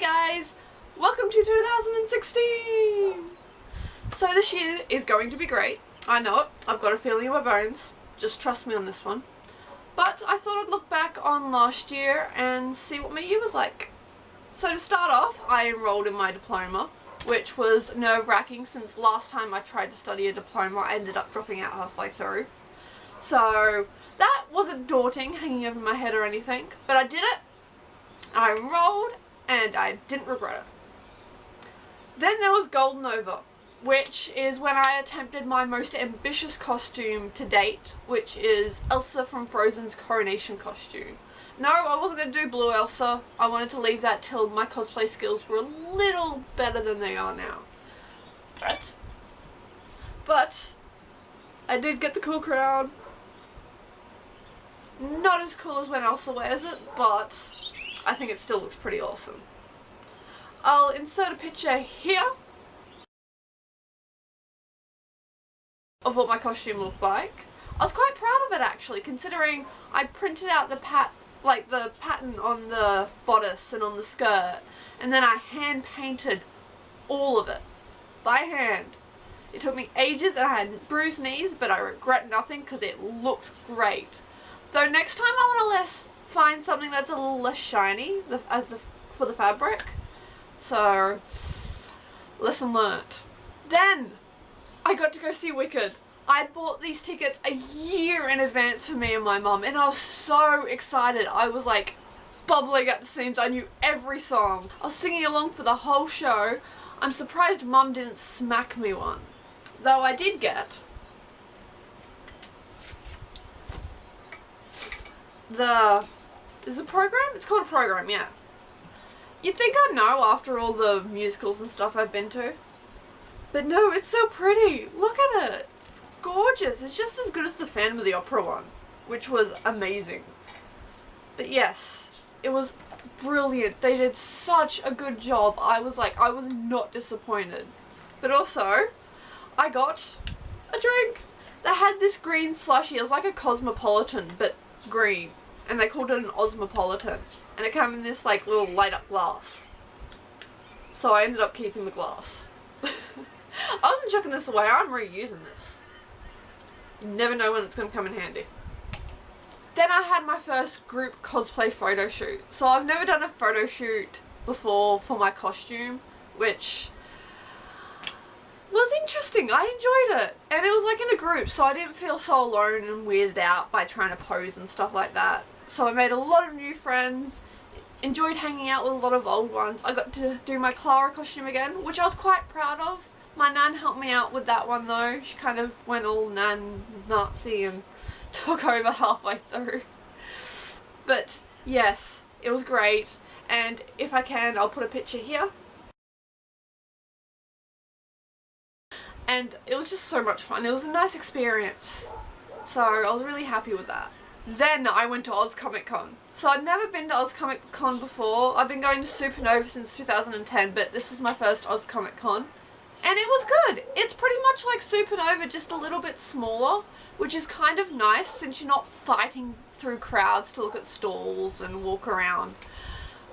guys, welcome to 2016! So this year is going to be great. I know it. I've got a feeling in my bones. Just trust me on this one. But I thought I'd look back on last year and see what my year was like. So to start off, I enrolled in my diploma, which was nerve-wracking since last time I tried to study a diploma I ended up dropping out halfway through. So that wasn't daunting, hanging over my head or anything, but I did it. I enrolled and I didn't regret it. Then there was Gold Nova, which is when I attempted my most ambitious costume to date, which is Elsa from Frozen's coronation costume. No, I wasn't going to do Blue Elsa. I wanted to leave that till my cosplay skills were a little better than they are now. But I did get the cool crown. Not as cool as when Elsa wears it, but I think it still looks pretty awesome. I'll insert a picture here of what my costume looked like. I was quite proud of it actually, considering I printed out the pattern on the bodice and on the skirt, and then I hand painted all of it by hand. It took me ages and I had bruised knees, but I regret nothing because it looked great. Though next time I want to find something that's a little less shiny for the fabric. So, lesson learnt. Then, I got to go see Wicked. I'd bought these tickets a year in advance for me and my mum, and I was so excited. I was like bubbling at the seams. I knew every song. I was singing along for the whole show. I'm surprised Mum didn't smack me one. Though I did get is it a program? It's called a program, yeah. You'd think I'd know after all the musicals and stuff I've been to. But no, it's so pretty. Look at it. It's gorgeous. It's just as good as the Phantom of the Opera one, which was amazing. But yes, it was brilliant. They did such a good job. I was not disappointed. But also, I got a drink. They had this green slushy. It was like a Cosmopolitan, but green. And they called it an Osmopolitan. And it came in this like little light up glass. So I ended up keeping the glass. I wasn't chucking this away. I'm reusing this. You never know when it's going to come in handy. Then I had my first group cosplay photo shoot. So I've never done a photo shoot before for my costume, which was interesting. I enjoyed it. And it was like in a group, so I didn't feel so alone and weirded out by trying to pose and stuff like that. So I made a lot of new friends, enjoyed hanging out with a lot of old ones. I got to do my Clara costume again, which I was quite proud of. My nan helped me out with that one though. She kind of went all nan Nazi and took over halfway through. But yes, it was great. And if I can, I'll put a picture here. And it was just so much fun. It was a nice experience. So I was really happy with that. Then I went to Oz Comic Con. So I'd never been to Oz Comic Con before. I've been going to Supernova since 2010, but this was my first Oz Comic Con. And it was good. It's pretty much like Supernova, just a little bit smaller, which is kind of nice since you're not fighting through crowds to look at stalls and walk around.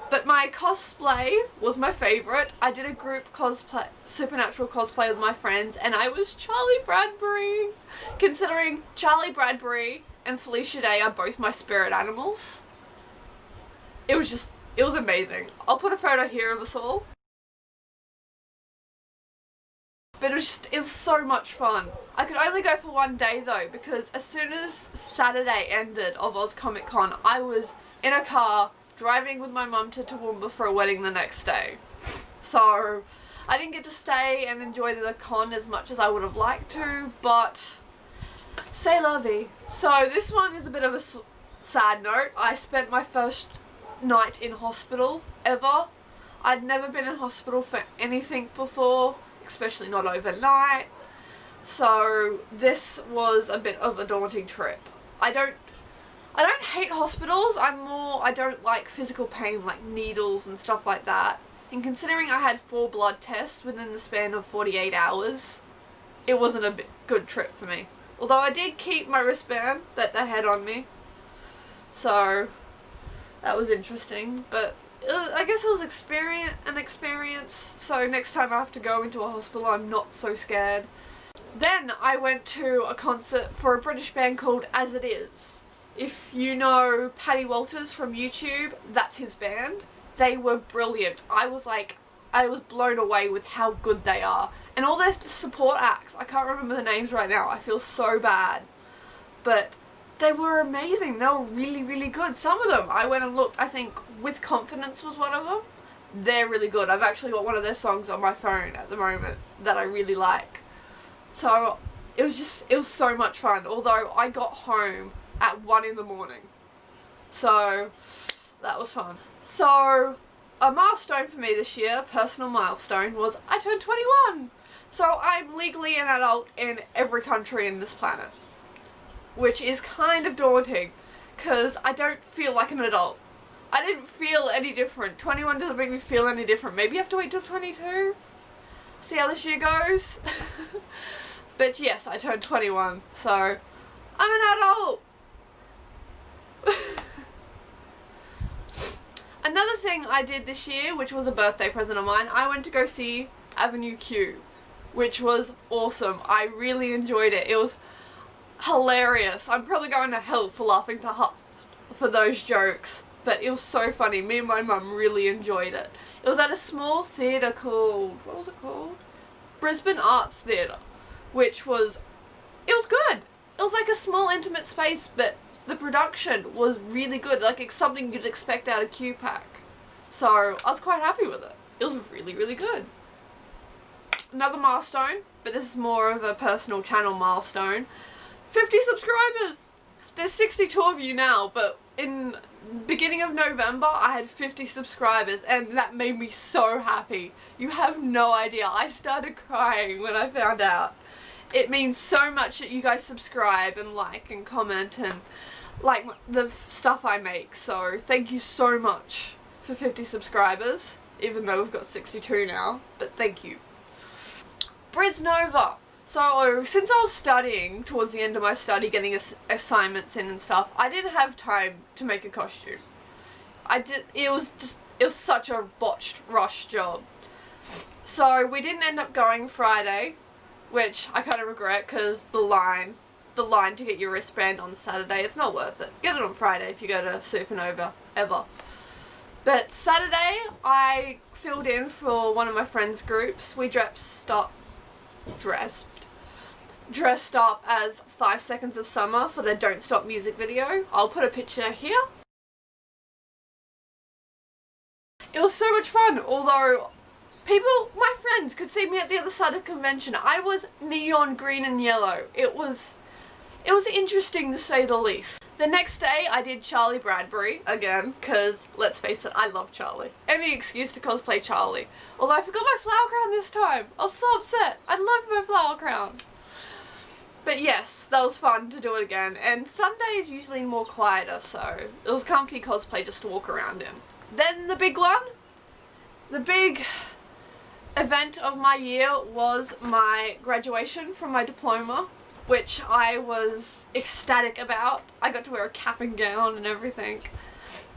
But my cosplay was my favourite. I did a group cosplay, Supernatural cosplay with my friends, and I was Charlie Bradbury. Considering Charlie Bradbury and Felicia Day are both my spirit animals, it was amazing. I'll put a photo here of us all. But it was so much fun. I could only go for one day though, because as soon as Saturday ended of Oz Comic Con, I was in a car driving with my mum to Toowoomba for a wedding the next day. So I didn't get to stay and enjoy the con as much as I would have liked to, but c'est la vie. So this one is a bit of a sad note. I spent my first night in hospital ever. I'd never been in hospital for anything before, especially not overnight. So this was a bit of a daunting trip. I don't hate hospitals. I don't like physical pain like needles and stuff like that. And considering I had 4 blood tests within the span of 48 hours, it wasn't a good trip for me. Although I did keep my wristband that they had on me. So that was interesting, but I guess it was an experience, so next time I have to go into a hospital I'm not so scared. Then I went to a concert for a British band called As It Is. If you know Paddy Walters from YouTube, that's his band. They were brilliant. I was blown away with how good they are. And all their support acts, I can't remember the names right now, I feel so bad. But they were amazing. They were really, really good. Some of them, I went and looked, I think With Confidence was one of them. They're really good. I've actually got one of their songs on my phone at the moment that I really like. So it was so much fun. Although I got home at 1 in the morning. So that was fun. So a milestone for me this year, personal milestone, was I turned 21. So I'm legally an adult in every country in this planet. Which is kind of daunting, because I don't feel like an adult. I didn't feel any different. 21 doesn't make me feel any different. Maybe you have to wait till 22? See how this year goes? But yes, I turned 21, so I'm an adult! Another thing I did this year, which was a birthday present of mine, I went to go see Avenue Q, which was awesome. I really enjoyed it. It was hilarious. I'm probably going to hell for laughing for those jokes, but it was so funny. Me and my mum really enjoyed it. It was at a small theatre called, what was it called? Brisbane Arts Theatre, which was, it was good. It was like a small intimate space, but the production was really good. Like, it's something you'd expect out of QPAC. So I was quite happy with it. It was really, really good. Another milestone, but this is more of a personal channel milestone. 50 subscribers! There's 62 of you now, but in beginning of November I had 50 subscribers and that made me so happy. You have no idea. I started crying when I found out. It means so much that you guys subscribe and like and comment and like the stuff I make, so thank you so much for 50 subscribers, even though we've got 62 now, but thank you. Brisnova! So, since I was studying, towards the end of my study, getting assignments in and stuff, I didn't have time to make a costume. It was such a botched, rushed job. So, we didn't end up going Friday, which I kind of regret, because the line to get your wristband on Saturday, it's not worth it. Get it on Friday if you go to Supernova, ever. But Saturday, I filled in for one of my friends' groups. We dressed up as 5 Seconds of Summer for their Don't Stop music video. I'll put a picture here. It was so much fun, although my friends could see me at the other side of the convention. I was neon green and yellow. It was interesting to say the least. The next day I did Charlie Bradbury again, because let's face it, I love Charlie. Any excuse to cosplay Charlie. Although I forgot my flower crown this time. I was so upset. I loved my flower crown. But yes, that was fun to do it again, and Sunday is usually more quieter, so it was comfy cosplay just to walk around in. Then the big one, the big event of my year was my graduation from my diploma, which I was ecstatic about. I got to wear a cap and gown and everything.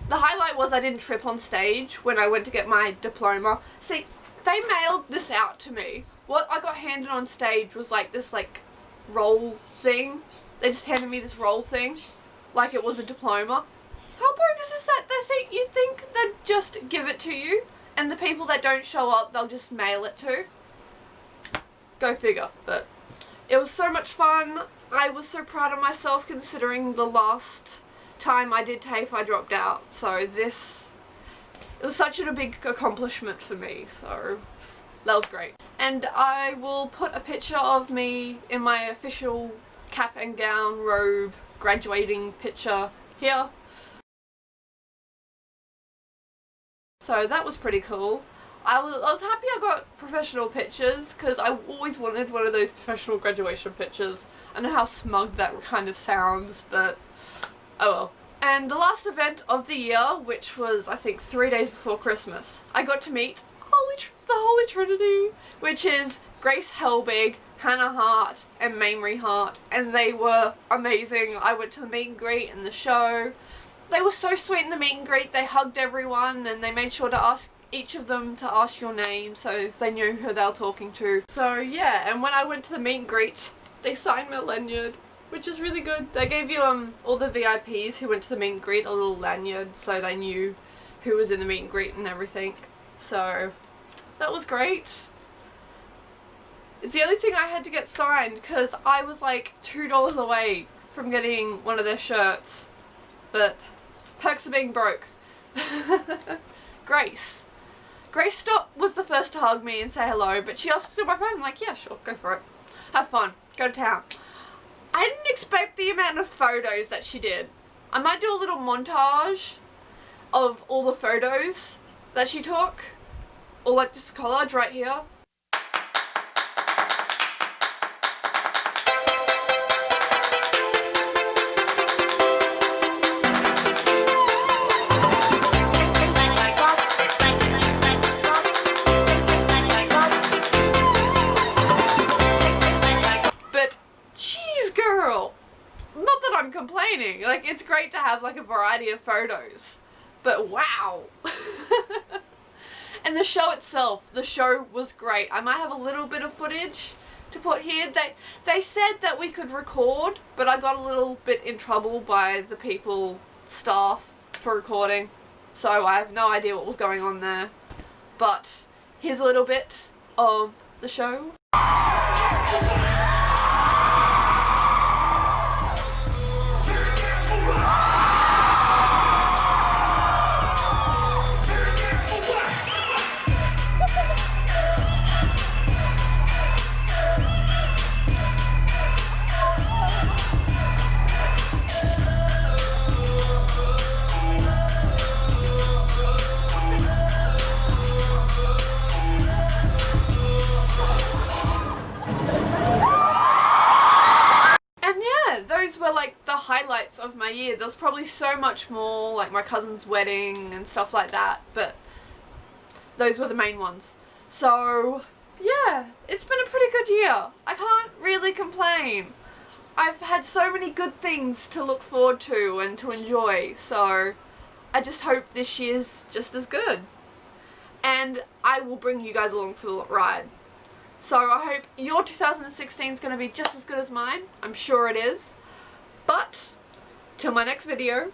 The highlight was I didn't trip on stage when I went to get my diploma. See, they mailed this out to me. What I got handed on stage was like this roll thing. They just handed me this roll thing like it was a diploma. How bogus is that? You think they'd just give it to you, and the people that don't show up they'll just mail it to? Go figure. But it was so much fun. I was so proud of myself considering the last time I did TAFE I dropped out, so it was such a big accomplishment for me, so that was great. And I will put a picture of me in my official cap and gown robe graduating picture here. So that was pretty cool. I was happy I got professional pictures, because I always wanted one of those professional graduation pictures. I know how smug that kind of sounds, but oh well. And the last event of the year, which was I think 3 days before Christmas, I got to meet the Holy Trinity, which is Grace Helbig, Hannah Hart, and Mamrie Hart, and they were amazing. I went to the meet and greet and the show. they were so sweet in the meet and greet. They hugged everyone and they made sure to ask each of them to ask your name so they knew who they were talking to. So yeah, and when I went to the meet and greet, they signed my lanyard, which is really good. They gave you all the VIPs who went to the meet and greet a little lanyard so they knew who was in the meet and greet and everything. So that was great. It's the only thing I had to get signed because I was like $2 away from getting one of their shirts. But perks of being broke. Grace was the first to hug me and say hello, but she also stood my friend. I'm like, yeah, sure, go for it. Have fun. Go to town. I didn't expect the amount of photos that she did. I might do a little montage of all the photos that she took. Or like just collage right here. Complaining. Like, it's great to have like a variety of photos, but wow. And the show itself, the show was great. I might have a little bit of footage to put here. They said that we could record, but I got a little bit in trouble by the staff for recording, so I have no idea what was going on there. But here's a little bit of the show. Those were like the highlights of my year. There was probably so much more, like my cousin's wedding and stuff like that, but those were the main ones. So yeah, it's been a pretty good year. I can't really complain. I've had so many good things to look forward to and to enjoy, so I just hope this year's just as good. And I will bring you guys along for the ride. So I hope your 2016 is going to be just as good as mine. I'm sure it is. But till my next video,